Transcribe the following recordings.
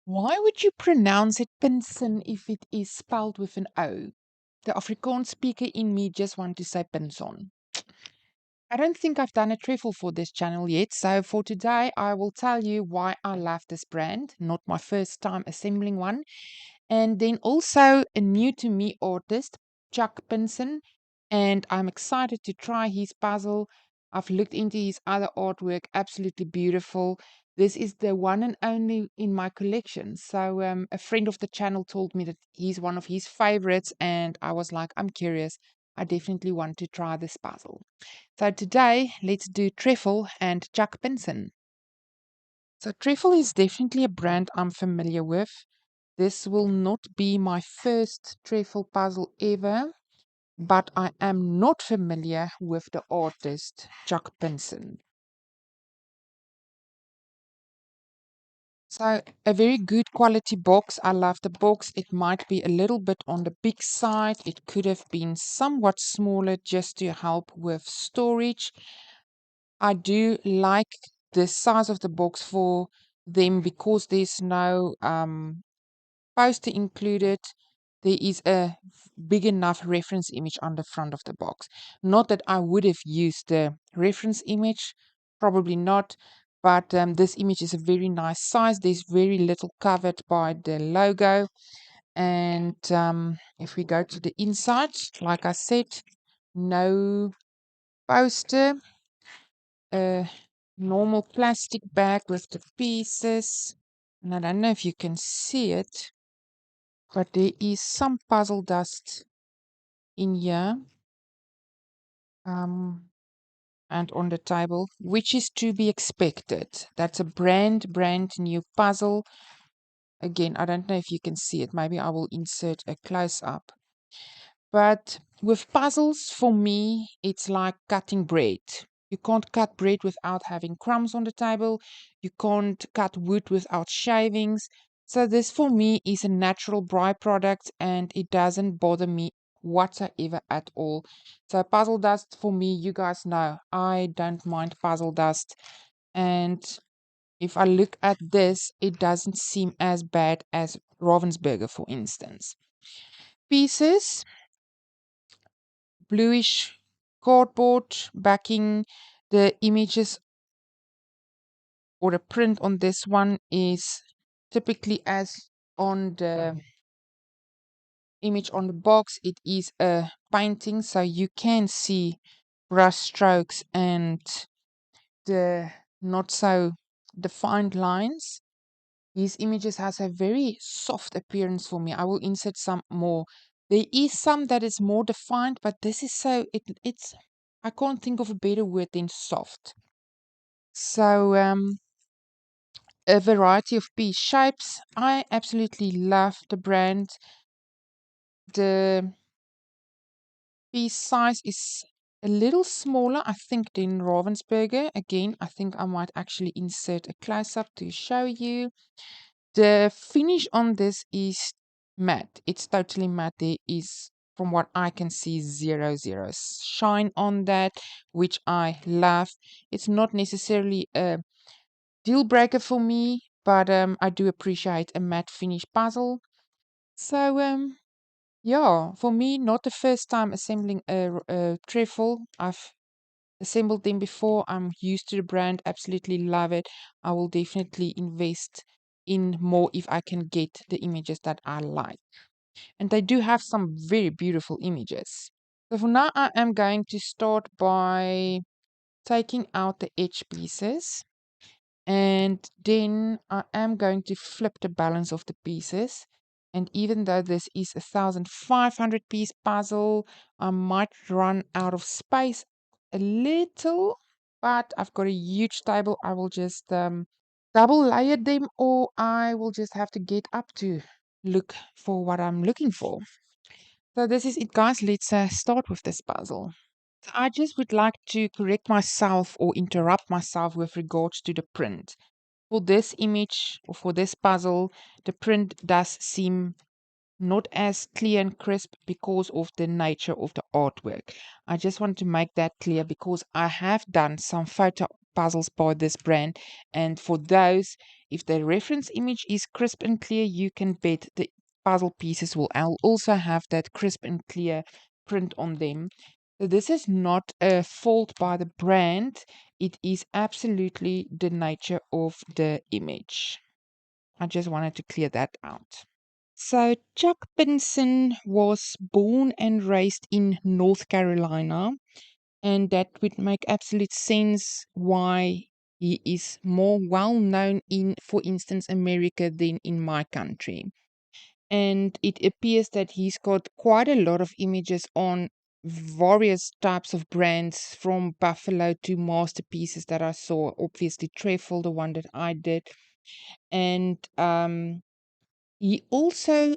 Why would you pronounce it Pinson if it is spelled with an O? The Afrikaans speaker in me just want to say Pinson. I don't think I've done a trifle for this channel yet, so for today I will tell you why I love this brand, not my first time assembling one, and then also a new to me artist, Chuck Pinson, and I'm excited to try his puzzle. I've looked into his other artwork, absolutely beautiful. This is the one and only in my collection. So a friend of the channel told me that he's one of his favorites, and I was like, I'm curious. I definitely want to try this puzzle. So today, let's do Trefl and Chuck Pinson. So Trefl is definitely a brand I'm familiar with. This will not be my first Trefl puzzle ever, but I am not familiar with the artist Chuck Pinson. So a very good quality box. I love the box. It might be a little bit on the big side. It could have been somewhat smaller just to help with storage. I do like the size of the box for them because there's no poster included. There is a big enough reference image on the front of the box. Not that I would have used the reference image, probably not, but this image is a very nice size. There's very little covered by the logo. And if we go to the inside, like I said, no poster, a normal plastic bag with the pieces. And I don't know if you can see it, but there is some puzzle dust in here and on the table, which is to be expected. That's a brand new puzzle. Again, I don't know if you can see it. Maybe I will insert a close up. But with puzzles, for me, it's like cutting bread. You can't cut bread without having crumbs on the table. You can't cut wood without shavings. So this for me is a natural byproduct and it doesn't bother me whatsoever at all. So puzzle dust for me, you guys know, I don't mind puzzle dust. And if I look at this, it doesn't seem as bad as Ravensburger, for instance. Pieces, bluish cardboard backing. The images or the print on this one is typically as on the image on the box. It is a painting, so you can see brush strokes and the not so defined lines. These images has a very soft appearance for me. I will insert some more. There is some that is more defined, but this is so it's I can't think of a better word than soft. So a variety of piece shapes. I absolutely love the brand. The piece size is a little smaller, I think, than Ravensburger. Again, I think I might actually insert a close-up to show you. The finish on this is matte. It's totally matte. There is, from what I can see, zero shine on that, which I love. It's not necessarily a deal breaker for me, but I do appreciate a matte finish puzzle. So yeah, for me, not the first time assembling a Trefl. I've assembled them before. I'm used to the brand, absolutely love it. I will definitely invest in more if I can get the images that I like. And they do have some very beautiful images. So for now, I am going to start by taking out the edge pieces. And then I am going to flip the balance of the pieces. And even though this is a 1,500 piece puzzle, I might run out of space a little, but I've got a huge table. I will just double layer them, or I will just have to get up to look for what I'm looking for. So this is it, guys. Let's start with this puzzle. I just would like to correct myself or interrupt myself with regards to the print. For this image or for this puzzle, the print does seem not as clear and crisp because of the nature of the artwork. I just want to make that clear because I have done some photo puzzles by this brand, and for those if the reference image is crisp and clear, you can bet the puzzle pieces will also have that crisp and clear print on them. So this is not a fault by the brand. It is absolutely the nature of the image. I just wanted to clear that out. So Chuck Pinson was born and raised in North Carolina, and that would make absolute sense why he is more well known in, for instance, America than in my country. And it appears that he's got quite a lot of images on various types of brands, from Buffalo to masterpieces that I saw. Obviously, Trefl, the one that I did, and he also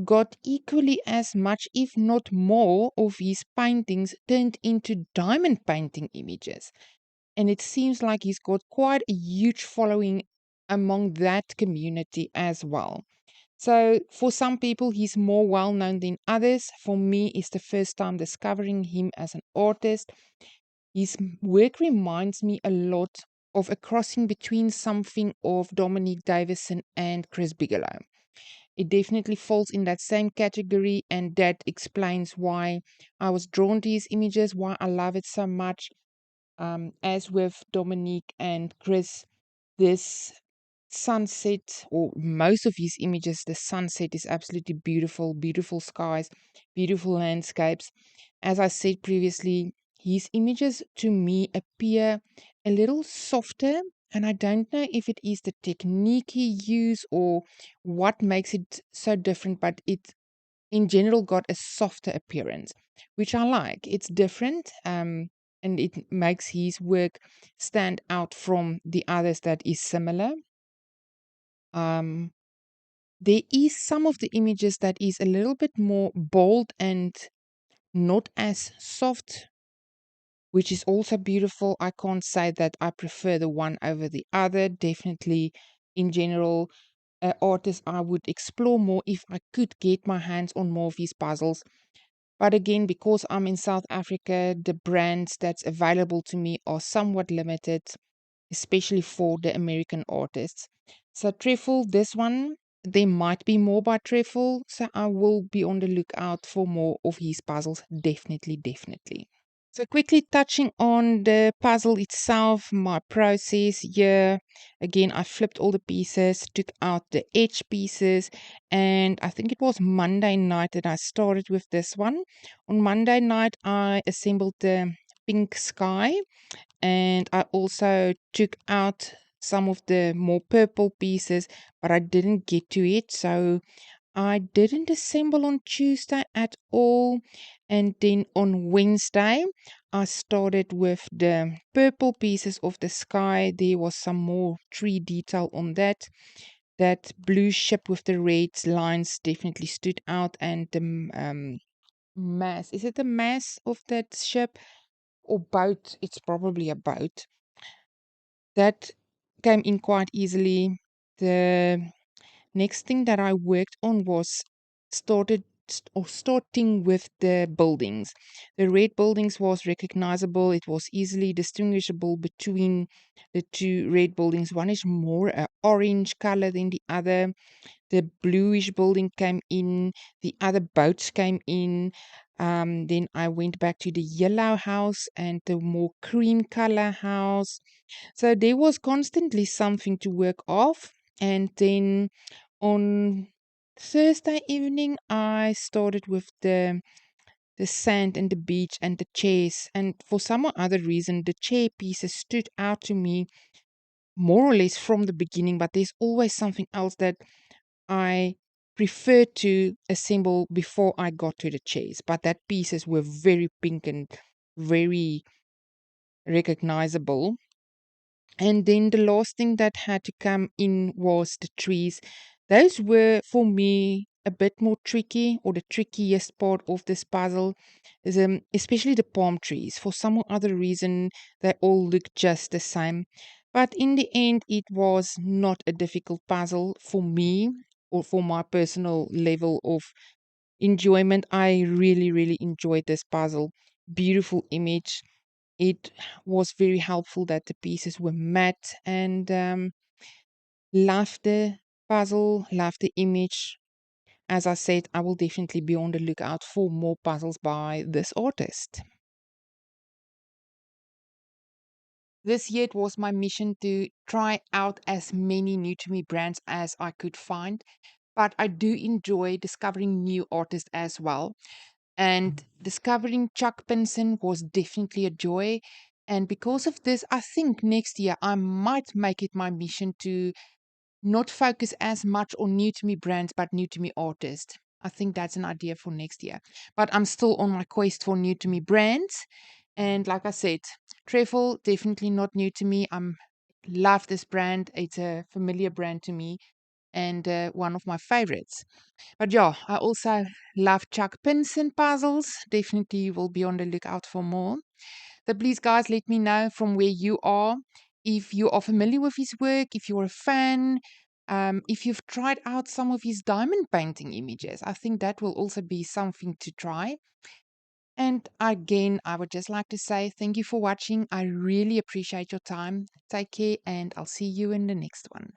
got equally as much, if not more, of his paintings turned into diamond painting images. And it seems like he's got quite a huge following among that community as well. So for some people, he's more well known than others. For me, it's the first time discovering him as an artist. His work reminds me a lot of a crossing between something of Dominic, Davison, and Chris Bigelow. It definitely falls in that same category, and that explains why I was drawn to his images, why I love it so much. As with Dominique and Chris, this sunset, or most of his images, the sunset is absolutely beautiful, beautiful skies, beautiful landscapes. As I said previously, his images to me appear a little softer, and I don't know if it is the technique he used or what makes it so different, but it in general got a softer appearance, which I like. It's different, and it makes his work stand out from the others that is similar. Um, there is some of the images that is a little bit more bold and not as soft, which is also beautiful. I can't say that I prefer the one over the other. Definitely, in general, artist I would explore more if I could get my hands on more of his puzzles. But again, because I'm in South Africa, the brands that's available to me are somewhat limited, especially for the American artists. So Trefl, this one, there might be more by Trefl, so I will be on the lookout for more of his puzzles. Definitely, definitely. So quickly touching on the puzzle itself, my process here. Again, I flipped all the pieces, took out the edge pieces, and I think it was Monday night that I started with this one. On Monday night, I assembled the pink sky, and I also took out some of the more purple pieces, but I didn't get to it, so I didn't assemble on Tuesday at all. And then on Wednesday, I started with the purple pieces of the sky. There was some more tree detail on that. That blue ship with the red lines definitely stood out, and the mass. Is it the mass of that ship or boat? It's probably a boat. That came in quite easily. The next thing that I worked on was starting with the buildings. The red buildings was recognizable. It was easily distinguishable between the two red buildings. One is more a orange color than the other. The bluish building came in. The other boats came in. Then I went back to the yellow house and the more cream color house. So there was constantly something to work off. And then on Thursday evening, I started with the sand and the beach and the chairs. And for some or other reason, the chair pieces stood out to me more or less from the beginning. But there's always something else that I prefer to assemble before I got to the chairs. But that pieces were very pink and very recognizable. And then the last thing that had to come in was the trees. Those were for me a bit more tricky, or the trickiest part of this puzzle, is especially the palm trees. For some other reason, they all look just the same. But in the end, it was not a difficult puzzle for me, or for my personal level of enjoyment. I really, really enjoyed this puzzle. Beautiful image. It was very helpful that the pieces were matte, and Love the puzzle, love the image. As I said, I will definitely be on the lookout for more puzzles by this artist. This year it was my mission to try out as many new to me brands as I could find, but I do enjoy discovering new artists as well. And discovering Chuck Pinson was definitely a joy. And because of this, I think next year I might make it my mission to not focus as much on new to me brands, but new to me artists. I think that's an idea for next year. But I'm still on my quest for new to me brands. And like I said, Trefl definitely not new to me. I'm love this brand. It's a familiar brand to me and one of my favorites. But yeah, I also love Chuck Pinson puzzles. Definitely will be on the lookout for more. So please, guys, let me know from where you are. If you are familiar with his work, if you're a fan, if you've tried out some of his diamond painting images, I think that will also be something to try. And again, I would just like to say thank you for watching. I really appreciate your time. Take care, and I'll see you in the next one.